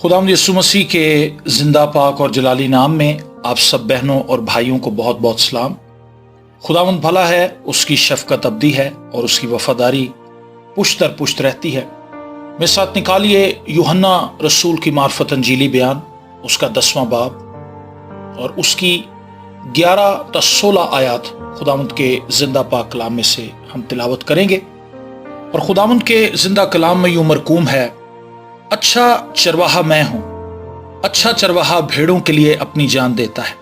खुदावंद यीशु मसीह के जिंदा पाक और जलाली नाम में आप सब बहनों और भाइयों को बहुत बहुत सलाम। खुदावंद भला है, उसकी शफकत अब्दी है और उसकी वफादारी पुश्त दर पुश्त रहती है। मेरे साथ निकालिए यूहन्ना रसूल की मार्फत अंजीली बयान, उसका 10वां बाब और उसकी 11 ता 16 आयात खुदावंद के जिंदा पाक कलाम में से हम तिलावत करेंगे। और खुदावंद के जिंदा कलाम में यूं मरकूम है, अच्छा चरवाहा मैं हूं, अच्छा चरवाहा भेड़ों के लिए अपनी जान देता है।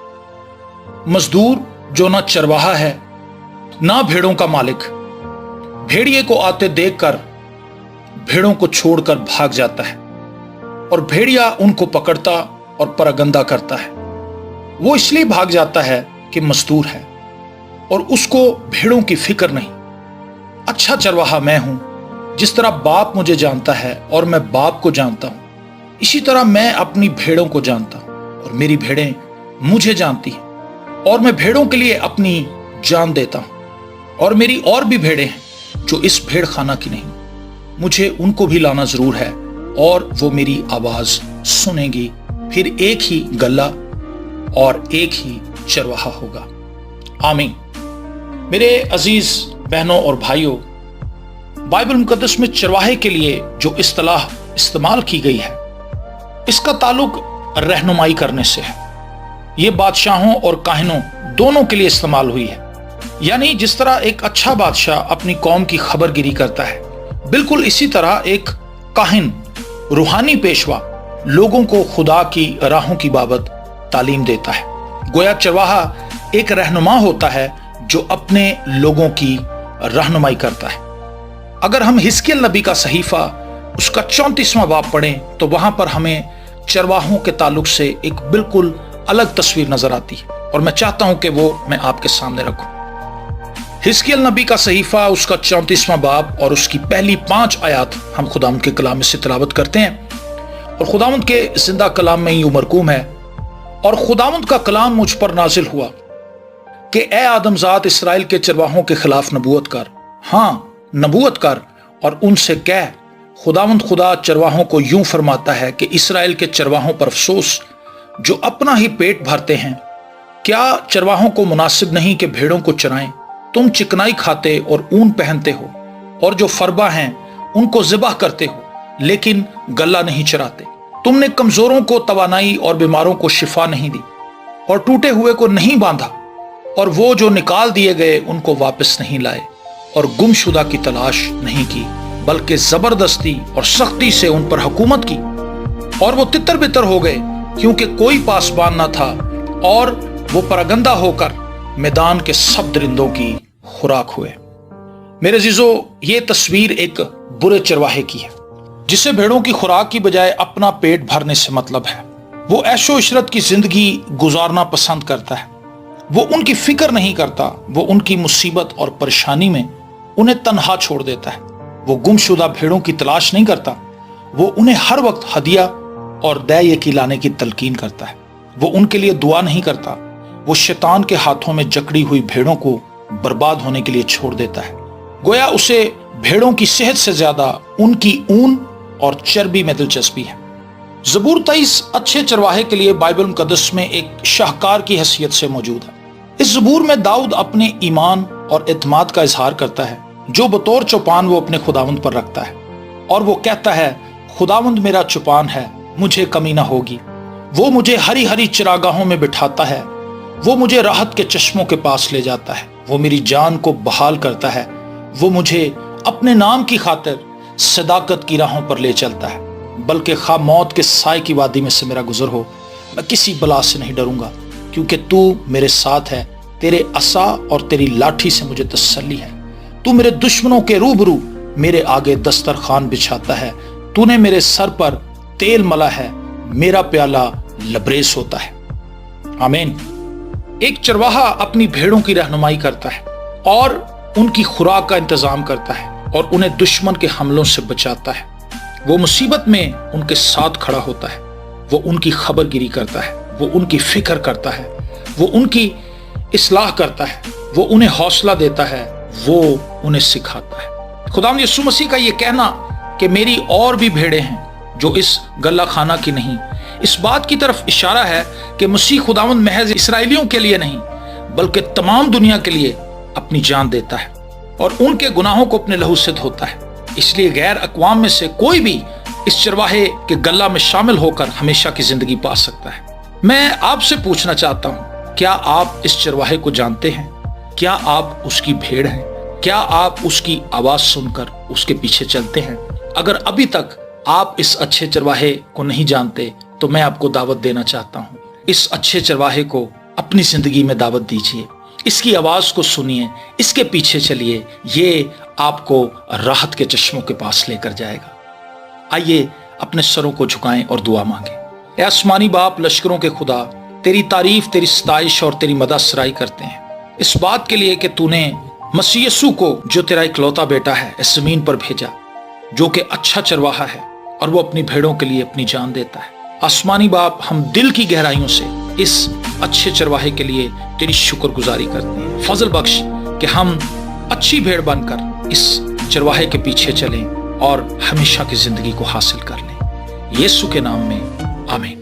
मजदूर जो ना चरवाहा है ना भेड़ों का मालिक, भेड़िए को आते देखकर भेड़ों को छोड़कर भाग जाता है और भेड़िया उनको पकड़ता और परगंदा करता है। वो इसलिए भाग जाता है कि मजदूर है और उसको भेड़ों की फिक्र नहीं। अच्छा चरवाहा मैं हूं, जिस तरह बाप मुझे जानता है और मैं बाप को जानता हूं, इसी तरह मैं अपनी भेड़ों को जानता हूं और मेरी भेड़ें मुझे जानती हैं और मैं भेड़ों के लिए अपनी जान देता हूं। और मेरी और भी भेड़ें हैं जो इस भेड़ खाना की नहीं, मुझे उनको भी लाना जरूर है और वो मेरी आवाज सुनेंगी। फिर एक ही गल्ला और एक ही चरवाहा होगा। आमीन। मेरे अजीज बहनों और भाइयों, बाइबल मुकद्दस में चरवाहे के लिए जो इस्तिलाह इस्तेमाल की गई है, इसका ताल्लुक रहनुमाई करने से है। यह बादशाहों और काहिनों दोनों के लिए इस्तेमाल हुई है। यानी जिस तरह एक अच्छा बादशाह अपनी कौम की खबरगिरी करता है, बिल्कुल इसी तरह एक काहिन, रूहानी पेशवा लोगों को खुदा की राहों की बाबत तालीम देता है। गोया चरवाहा एक रहनुमा होता है जो अपने लोगों की रहनुमाई करता है। अगर हम हिजकिय्याह नबी का सहीफा उसका 34वां बाब पढ़ें तो वहां पर हमें चरवाहों के ताल्लुक से एक बिल्कुल अलग तस्वीर नजर आती है और मैं चाहता हूं कि वो मैं आपके सामने रखूं। हिजकिय्याह नबी का सहीफा उसका 34वां बाब और उसकी पहली 5 आयात हम खुदावंद के कलाम में से तिलावत करते हैं। और खुदावंद के जिंदा कलाम में यूं मरकूम है, और खुदावंद का कलाम मुझ पर नाजिल हुआ कि ए आदमजात, इसराइल के चरवाहों के खिलाफ नबूवत कर, हाँ नबूवत कर और उनसे कह, खुदावंद खुदा चरवाहों को यूं फरमाता है कि इसराइल के चरवाहों पर अफसोस जो अपना ही पेट भरते हैं। क्या चरवाहों को मुनासिब नहीं कि भेड़ों को चराएं? तुम चिकनाई खाते और ऊन पहनते हो, और जो फरबा हैं उनको ज़िबह करते हो, लेकिन गला नहीं चराते। तुमने कमजोरों को तवानाई और बीमारों को शिफा नहीं दी, और टूटे हुए को नहीं बांधा, और वो जो निकाल दिए गए उनको वापस नहीं लाए, और गुमशुदा की तलाश नहीं की, बल्कि जबरदस्ती और सख्ती से उन पर हुकूमत की। और वो तितर बितर हो गए क्योंकि कोई पासबान न था, और वो परगंदा होकर मैदान के सब दरिंदों की खुराक हुए। मेरे अजीजों, ये तस्वीर एक बुरे चरवाहे की है जिसे भेड़ों की खुराक की बजाय अपना पेट भरने से मतलब है। वो ऐशो इशरत की जिंदगी गुजारना पसंद करता है। वो उनकी फिक्र नहीं करता, वो उनकी मुसीबत और परेशानी में उन्हें तन्हा छोड़ देता है। वो गुमशुदा भेड़ों की तलाश नहीं करता, वो उन्हें हर वक्त हदिया और दया की लाने की तलकीन करता है। वो उनके लिए दुआ नहीं करता, वो शैतान के हाथों में जकड़ी हुई भेड़ों को बर्बाद होने के लिए छोड़ देता है। गोया उसे भेड़ों की सेहत से ज्यादा उनकी ऊन और चर्बी में दिलचस्पी है। ज़बूर 23 अच्छे चरवाहे के लिए बाइबल मुकद्दस में एक शाहकार की हैसियत से मौजूद है। इस ज़बूर में दाऊद अपने ईमान और एतमाद का इजहार करता है जो बतौर चौपान वो अपने खुदावंद पर रखता है। और वो कहता है, खुदावंद मेरा चौपान है, मुझे कमी ना होगी। वो मुझे हरी हरी चिरागाहों में बिठाता है, वो मुझे राहत के चश्मों के पास ले जाता है, वो मेरी जान को बहाल करता है, वो मुझे अपने नाम की खातिर सदाकत की राहों पर ले चलता है। बल्कि खा मौत के साए की वादी में से मेरा गुजर हो, मैं किसी बला से नहीं डरूंगा, क्योंकि तू मेरे साथ है। तेरे असा और तेरी लाठी से मुझे तसल्ली है। तू मेरे दुश्मनों के रूबरू मेरे आगे दस्तरखान बिछाता है। तूने मेरे सर पर तेल मला है, मेरा प्याला लबरेज होता है। आमीन। एक चरवाहा अपनी भेड़ों की रहनुमाई करता है और उनकी खुराक का इंतजाम करता है और उन्हें दुश्मन के हमलों से बचाता है। वो मुसीबत में उनके साथ खड़ा होता है, वो उनकी खबरगिरी करता है, वो उनकी फिक्र करता है, वो उनकी इस्लाह करता है, वो उन्हें हौसला देता है, वो उन्हें सिखाता है। खुदावंद यीशु मसीह का ये कहना कि मेरी और भी भेड़ें हैं जो इस गल्ला खाना की नहीं। इस बात की तरफ इशारा है कि मसीह खुदावंद महज इसराइलियों के लिए नहीं बल्कि तमाम दुनिया के लिए अपनी जान देता है और उनके गुनाहों को अपने लहू से धोता है। इसलिए गैर अक़वाम में से कोई भी इस चरवाहे के गल्ला में शामिल होकर हमेशा की जिंदगी पा सकता है। मैं आपसे पूछना चाहता हूँ, क्या आप इस चरवाहे को जानते हैं? क्या आप उसकी भेड़ हैं? क्या आप उसकी आवाज सुनकर उसके पीछे चलते हैं? अगर अभी तक आप इस अच्छे चरवाहे को नहीं जानते तो मैं आपको दावत देना चाहता हूँ, इस अच्छे चरवाहे को अपनी जिंदगी में दावत दीजिए, इसकी आवाज को सुनिए, इसके पीछे चलिए, ये आपको राहत के चश्मों के पास लेकर जाएगा। आइए अपने सरों को झुकाएं और दुआ मांगे। ऐ आसमानी बाप, लश्करों के खुदा, तेरी तारीफ, तेरी सताइश और तेरी मदद सराई करते हैं इस बात के लिए कि तूने मसीह यीशु को, जो तेरा इकलौता बेटा है, इस जमीन पर भेजा, जो कि अच्छा चरवाहा है और वो अपनी भेड़ों के लिए अपनी जान देता है। आसमानी बाप, हम दिल की गहराइयों से इस अच्छे चरवाहे के लिए तेरी शुक्रगुजारी करते हैं। फजल बख्श कि हम अच्छी भेड़ बनकर इस चरवाहे के पीछे चलें और हमेशा की जिंदगी को हासिल कर लें। यीशु के नाम में आमीन।